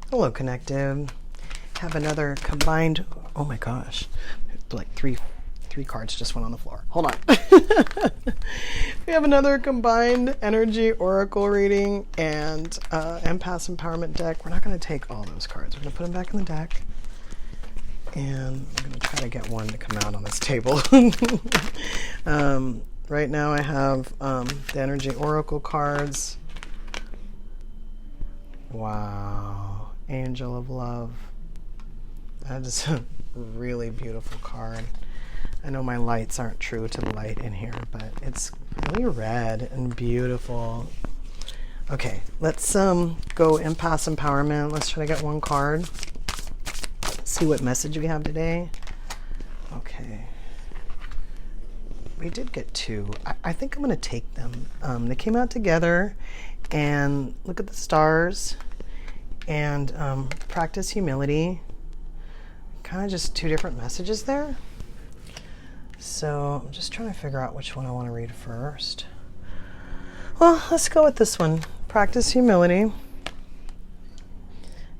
Hello, Connective. Have another combined, oh my gosh, like three cards just went on the floor. Hold on. We have another combined energy oracle reading and Empath empowerment deck. We're not going to take all those cards. We're going to put them back in the deck. And I'm going to try to get one to come out on this table. Right now I have the energy oracle cards. Wow. Angel of Love. That is a really beautiful card. I know my lights aren't true to the light in here, but it's really red and beautiful. Okay, let's go Empath Empowerment. Let's try to get one card. See what message we have today. Okay. We did get two. I think I'm going to take them. They came out together, and look at the stars, and practice humility. Kind of just two different messages there. So I'm just trying to figure out which one I want to read first. Well, let's go with this one. Practice humility.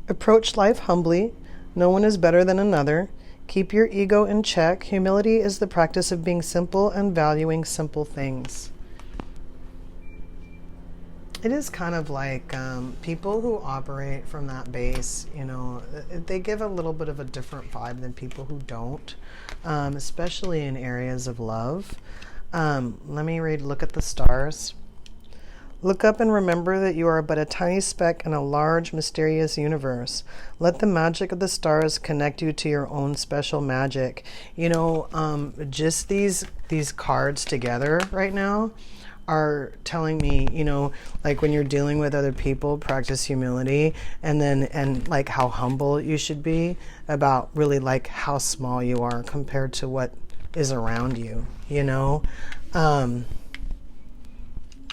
Approach life humbly. No one is better than another. Keep your ego in check. Humility is the practice of being simple and valuing simple things. It is kind of like people who operate from that base, you know, they give a little bit of a different vibe than people who don't, especially in areas of love. Let me look at the stars. Look up and remember that you are but a tiny speck in a large, mysterious universe. Let the magic of the stars connect you to your own special magic. You know, just these cards together right now are telling me, you know, like when you're dealing with other people, practice humility, and like how humble you should be about really like how small you are compared to what is around you, you know? And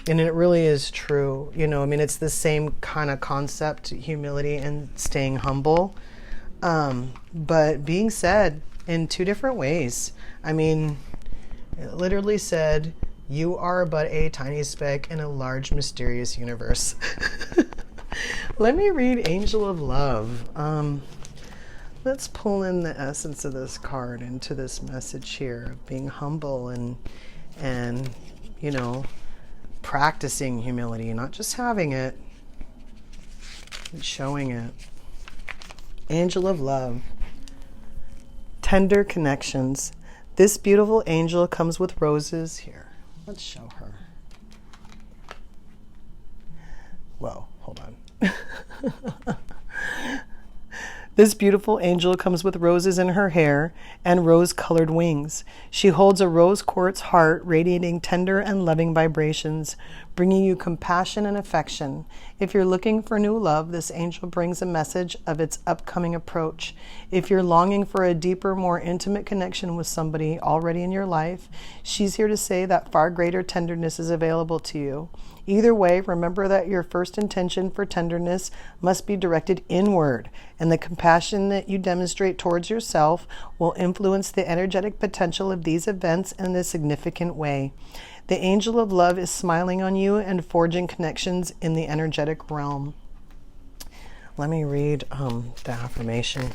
it really is true, you know, I mean, it's the same kind of concept, humility and staying humble, but being said in two different ways. I mean, it literally said, you are but a tiny speck in a large, mysterious universe. Let me read Angel of Love. Let's pull in the essence of this card into this message here of being humble and you know, practicing humility, not just having it, but showing it. Angel of Love. Tender connections. This beautiful angel comes with roses here. Let's show her. Whoa, hold on. This beautiful angel comes with roses in her hair and rose-colored wings. She holds a rose quartz heart radiating tender and loving vibrations, bringing you compassion and affection. If you're looking for new love, this angel brings a message of its upcoming approach. If you're longing for a deeper, more intimate connection with somebody already in your life, she's here to say that far greater tenderness is available to you. Either way, remember that your first intention for tenderness must be directed inward, and the compassion that you demonstrate towards yourself will influence the energetic potential of these events in a significant way. The angel of love is smiling on you and forging connections in the energetic realm. Let me read the affirmation.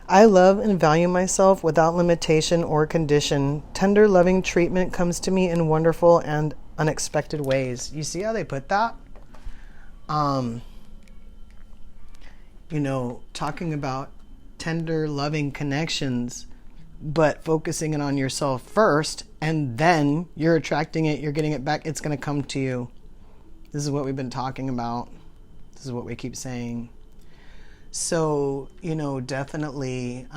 I love and value myself without limitation or condition. Tender, loving treatment comes to me in wonderful and unexpected ways. You see how they put that? You know, talking about tender, loving connections, but focusing it on yourself first, and then you're attracting it, you're getting it back, it's going to come to you. This is what we've been talking about. This is what we keep saying. So, you know, definitely,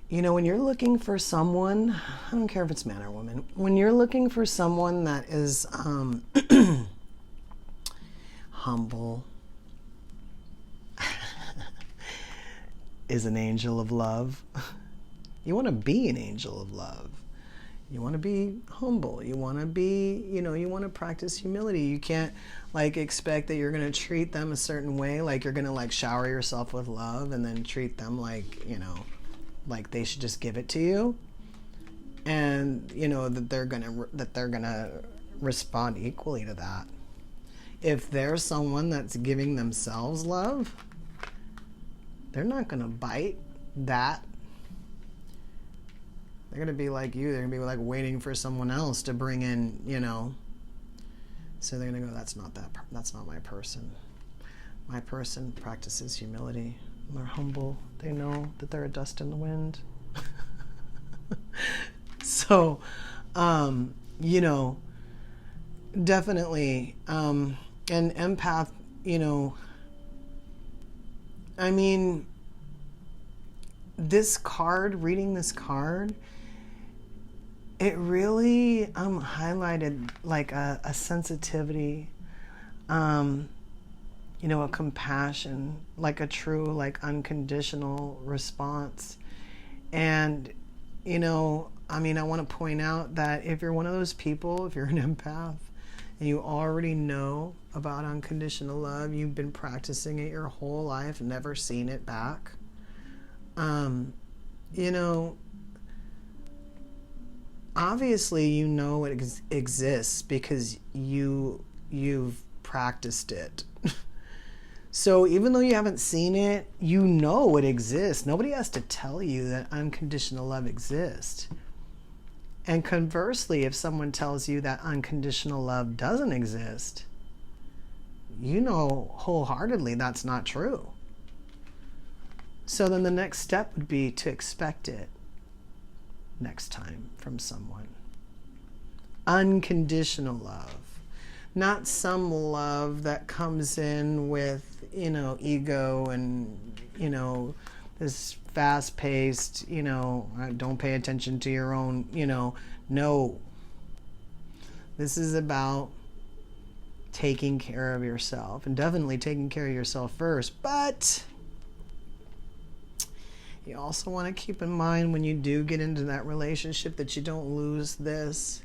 you know, when you're looking for someone, I don't care if it's man or woman, when you're looking for someone that is humble, is an angel of love, you want to be an angel of love. You want to be humble. You want to be, you know, you want to practice humility. You can't like expect that you're going to treat them a certain way, like you're going to like shower yourself with love and then treat them like, you know, like they should just give it to you. And, you know, that they're going to respond equally to that. if they're someone that's giving themselves love, they're not going to bite that. They're going to be like you. They're going to be like waiting for someone else to bring in, So they're going to go, that's not my person. My person practices humility. They're humble. They know that they're a dust in the wind. So, definitely. And empath, I mean, reading this card, it really highlighted like a sensitivity, a compassion, like a true, like unconditional response. And, I want to point out that if you're one of those people, if you're an empath and you already know about unconditional love, you've been practicing it your whole life, never seen it back, obviously it exists because you've practiced it. So even though you haven't seen it, you know it exists. Nobody has to tell you that unconditional love exists. And conversely, if someone tells you that unconditional love doesn't exist, you know wholeheartedly that's not true. So then the next step would be to expect it next time from someone. Unconditional love. Not some love that comes in with, ego and, this fast-paced, don't pay attention to your own, no. This is about taking care of yourself, and definitely taking care of yourself first. But you also want to keep in mind when you do get into that relationship that you don't lose this,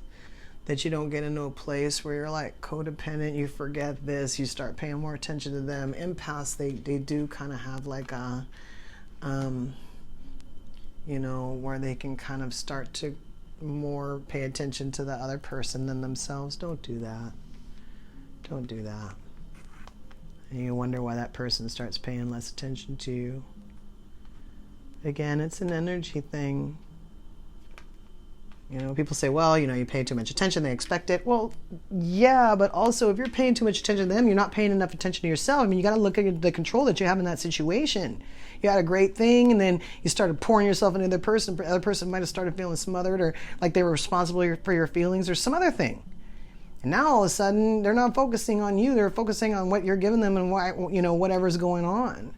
that you don't get into a place where you're like codependent, you forget this, you start paying more attention to them. Empaths, they do kind of have like a, where they can kind of start to more pay attention to the other person than themselves. Don't do that. Don't do that. And you wonder why that person starts paying less attention to you. Again, it's an energy thing. People say, well, you pay too much attention, they expect it. Well, yeah, but also if you're paying too much attention to them, you're not paying enough attention to yourself. I mean, you got to look at the control that you have in that situation. You had a great thing, and then you started pouring yourself into the other person might have started feeling smothered, or like they were responsible for your feelings, or some other thing. And now all of a sudden, they're not focusing on you. They're focusing on what you're giving them and why, whatever's going on.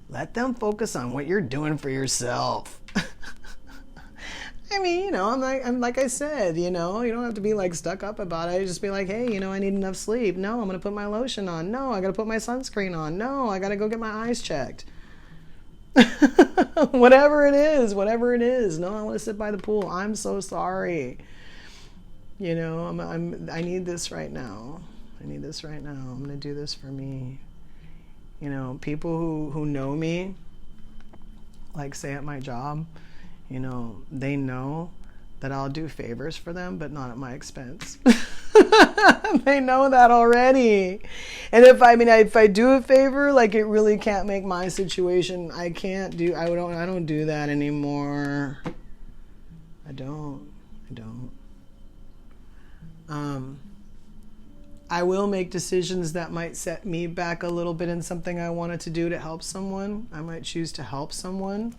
Let them focus on what you're doing for yourself. I mean, I'm like I said, you don't have to be like stuck up about it. Just be like, hey, I need enough sleep. No, I'm going to put my lotion on. No, I got to put my sunscreen on. No, I got to go get my eyes checked. Whatever it is. No, I want to sit by the pool. I'm so sorry. I need this right now. I'm going to do this for me. People who know me, like say at my job, they know that I'll do favors for them, but not at my expense. They know that already. And if I do a favor, like it really can't make my situation, I don't do that anymore. I don't. I will make decisions that might set me back a little bit in something I wanted to do to help someone. I might choose to help someone.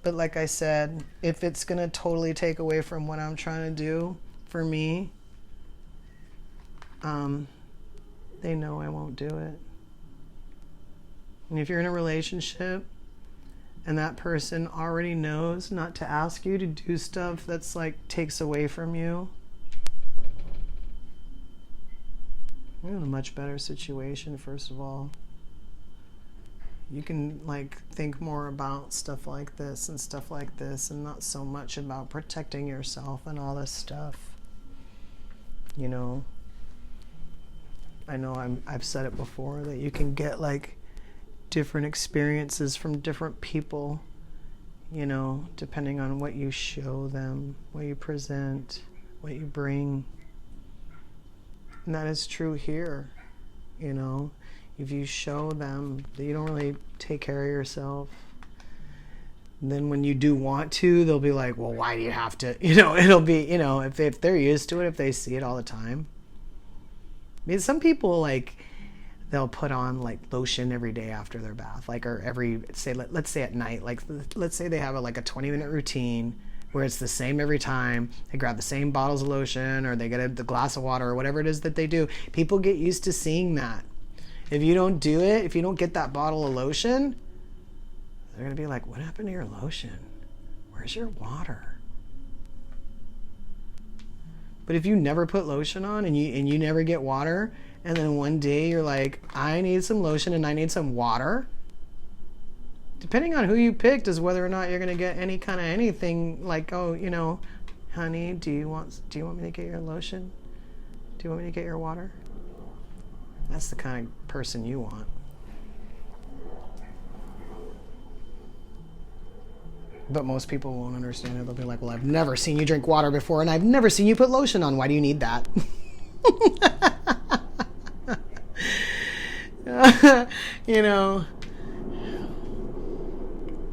But like I said, if it's going to totally take away from what I'm trying to do for me, they know I won't do it. And if you're in a relationship and that person already knows not to ask you to do stuff that's like takes away from you, you're in a much better situation, first of all. You can like think more about stuff like this and not so much about protecting yourself and all this stuff. I know I've said it before that you can get like different experiences from different people, depending on what you show them, what you present, what you bring. And that is true here. You know, if you show them that you don't really take care of yourself, then when you do want to, they'll be like, well, why do you have to? You know, it'll be, you know, if they're used to it, if they see it all the time. I mean, some people, like, they'll put on like lotion every day after their bath, like, or every, say, let's say at night, like, let's say they have like a 20-minute routine where it's the same every time. They grab the same bottles of lotion, or they get the glass of water, or whatever it is that they do. People get used to seeing that. If you don't do it, if you don't get that bottle of lotion, they're going to be like, what happened to your lotion? Where's your water? But if you never put lotion on and you never get water, and then one day you're like, I need some lotion and I need some water, depending on who you picked is whether or not you're going to get any kind of anything like, oh, you know, honey, do you want me to get your lotion? Do you want me to get your water? That's the kind of person you want. But most people won't understand it. They'll be like, well, I've never seen you drink water before, and I've never seen you put lotion on. Why do you need that? You know,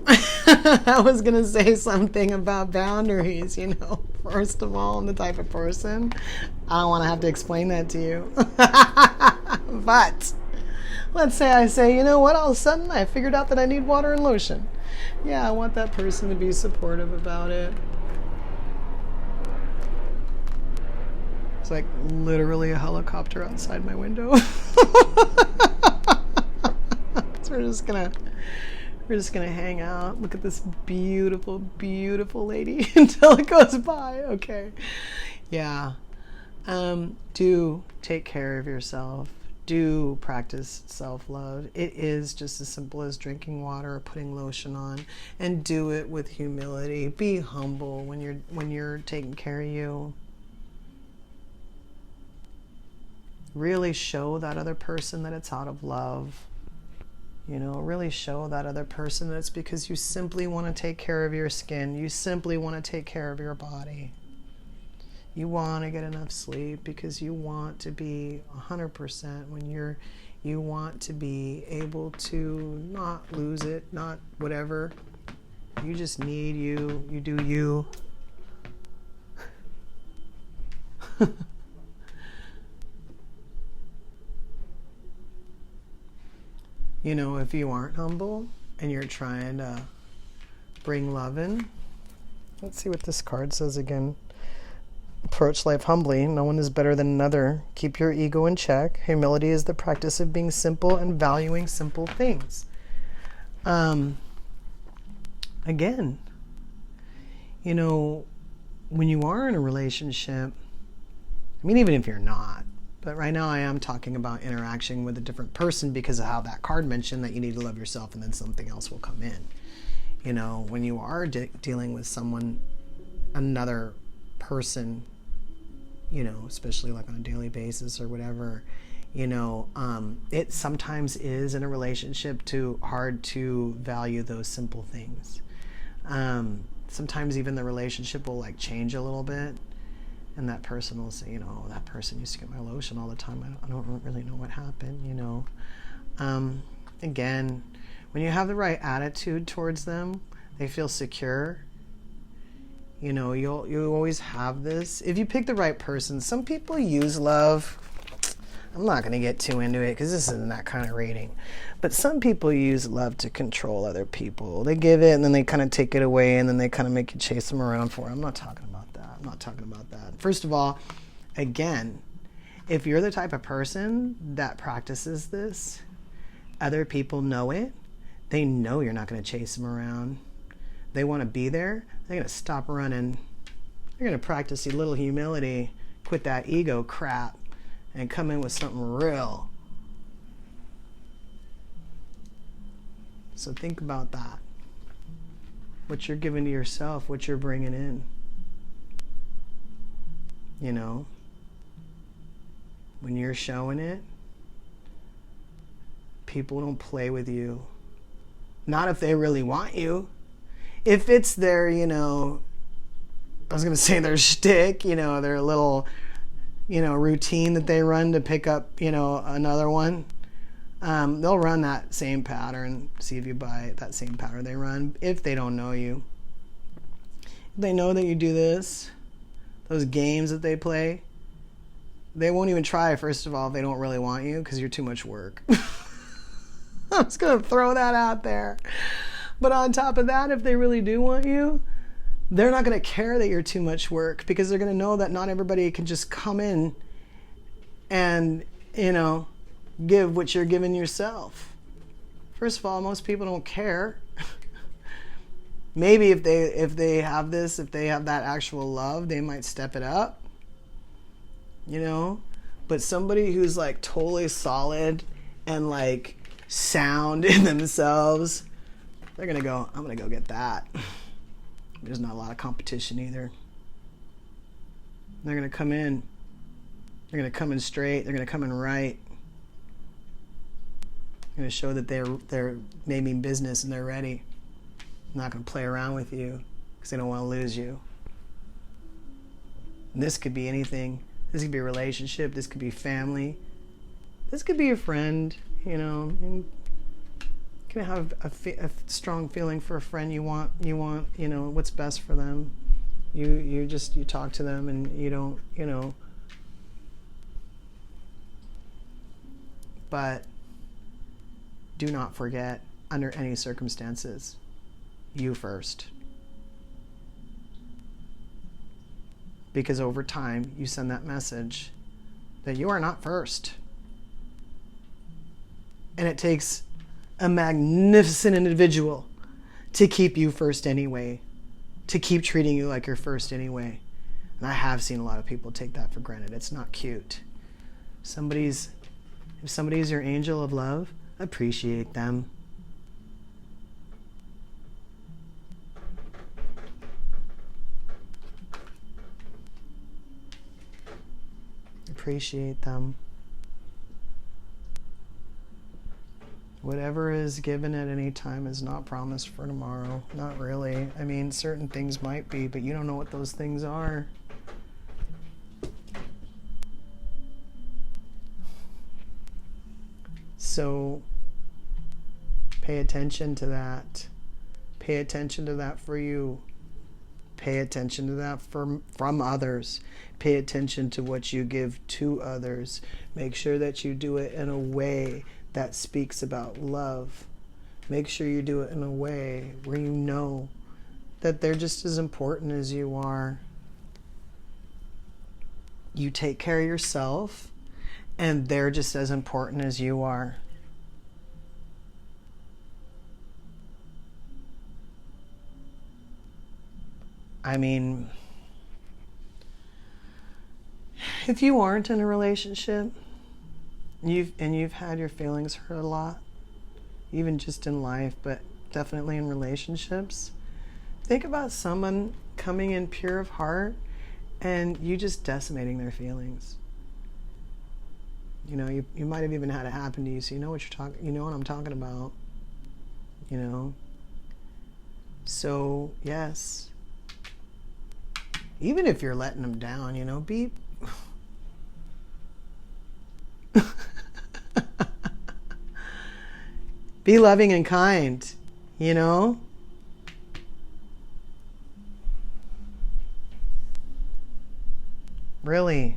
I was going to say something about boundaries, you know. First of all, I'm the type of person, I don't want to have to explain that to you. But let's say I say, you know what, all of a sudden I figured out that I need water and lotion. Yeah, I want that person to be supportive about it. It's like literally a helicopter outside my window. So we're just gonna hang out, look at this beautiful, beautiful lady until it goes by. Okay. Yeah. Do take care of yourself. Do practice self-love. It is just as simple as drinking water or putting lotion on, and do it with humility. Be humble when you're taking care of you. Really show that other person that it's out of love. You know, really show that other person that it's because you simply want to take care of your skin. You simply want to take care of your body. You want to get enough sleep because you want to be 100% when you want to be able to not lose it, not whatever. You just need you do you. You know, if you aren't humble and you're trying to bring love in, let's see what this card says again. Approach life humbly. No one is better than another. Keep your ego in check. Humility is the practice of being simple and valuing simple things. Again, you know, when you are in a relationship, I mean, even if you're not, but right now I am talking about interaction with a different person because of how that card mentioned that you need to love yourself and then something else will come in. You know, when you are dealing with someone, another person, you know, especially like on a daily basis or whatever, you know, it sometimes is in a relationship too hard to value those simple things. Sometimes even the relationship will like change a little bit, and that person will say, you know, that person used to get my lotion all the time. I don't really know what happened, you know. Again, when you have the right attitude towards them, they feel secure. You know, you always have this. If you pick the right person, some people use love. I'm not going to get too into it because this isn't that kind of reading. But some people use love to control other people. They give it and then they kind of take it away and then they kind of make you chase them around for it. I'm not talking about that. I'm not talking about that. First of all, again, if you're the type of person that practices this, other people know it. They know you're not going to chase them around. They want to be there. They're going to stop running. They're going to practice a little humility, quit that ego crap, and come in with something real. So think about that. What you're giving to yourself, what you're bringing in. You know, when you're showing it, people don't play with you. Not if they really want you. If it's their, you know, I was going to say their shtick, you know, their little, routine that they run to pick up, another one. They'll run that same pattern, see if you buy that same pattern they run, if they don't know you. If they know that you do this, those games that they play, they won't even try, first of all, if they don't really want you, because you're too much work. I'm just going to throw that out there. But on top of that, if they really do want you, they're not going to care that you're too much work, because they're going to know that not everybody can just come in and, give what you're giving yourself. First of all, most people don't care. Maybe if they have that actual love, they might step it up. But somebody who's like totally solid and like sound in themselves, they're going to go, I'm going to go get that. There's not a lot of competition either. They're going to come in. They're going to come in straight. They're going to come in right. They're going to show that they're maybe in business and they're ready. They're not going to play around with you because they don't want to lose you. And this could be anything. This could be a relationship. This could be family. This could be a friend. You can have a strong feeling for a friend. You want what's best for them. You talk to them and you don't. But do not forget, under any circumstances, you first. Because over time, you send that message that you are not first. And it takes a magnificent individual to keep you first anyway, to keep treating you like you're first anyway. And I have seen a lot of people take that for granted. It's not cute. If somebody's your angel of love, appreciate them. Appreciate them. Whatever is given at any time is not promised for tomorrow. Not really. I mean, certain things might be, but you don't know what those things are. So pay attention to that. Pay attention to that for you. Pay attention to that from others. Pay attention to what you give to others. Make sure that you do it in a way that speaks about love. Make sure you do it in a way where you know that they're just as important as you are. You take care of yourself, and they're just as important as you are. I mean, if you aren't in a relationship, you've had your feelings hurt a lot, even just in life, but definitely in relationships, think about someone coming in pure of heart and you just decimating their feelings. You might have even had it happen to you, so you know what I'm talking about. So yes, even if you're letting them down, be be loving and kind, Really.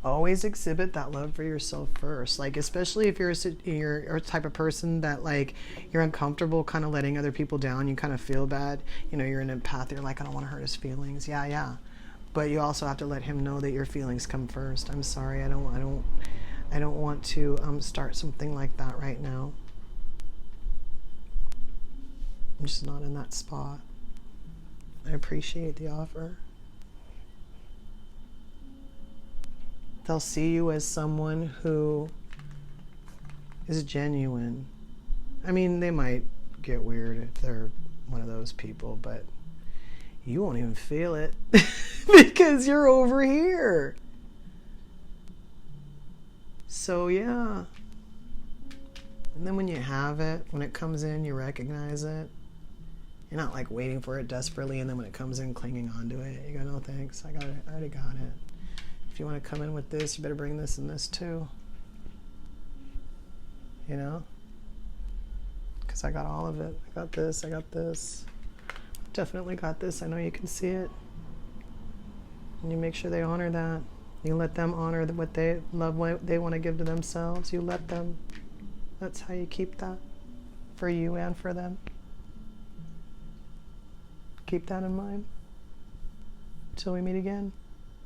Always exhibit that love for yourself first. Like, especially if you're a type of person that, like, you're uncomfortable kind of letting other people down, you kind of feel bad. You're an empath. You're like, I don't want to hurt his feelings. Yeah. But you also have to let him know that your feelings come first. I'm sorry. I don't want to start something like that right now. I'm just not in that spot. I appreciate the offer. They'll see you as someone who is genuine. I mean, they might get weird if they're one of those people, but you won't even feel it because you're over here. So yeah. And then when you have it, when it comes in, you recognize it. You're not like waiting for it desperately, and then when it comes in, clinging onto it. You go, no thanks, I got it. I already got it. if you want to come in with this, you better bring this and this too. You know? Because I got all of it. I got this, I got this. Definitely got this. I know you can see it. And you make sure they honor that. You let them honor what they love, what they want to give to themselves. You let them. That's how you keep that for you and for them. Keep that in mind. Till we meet again.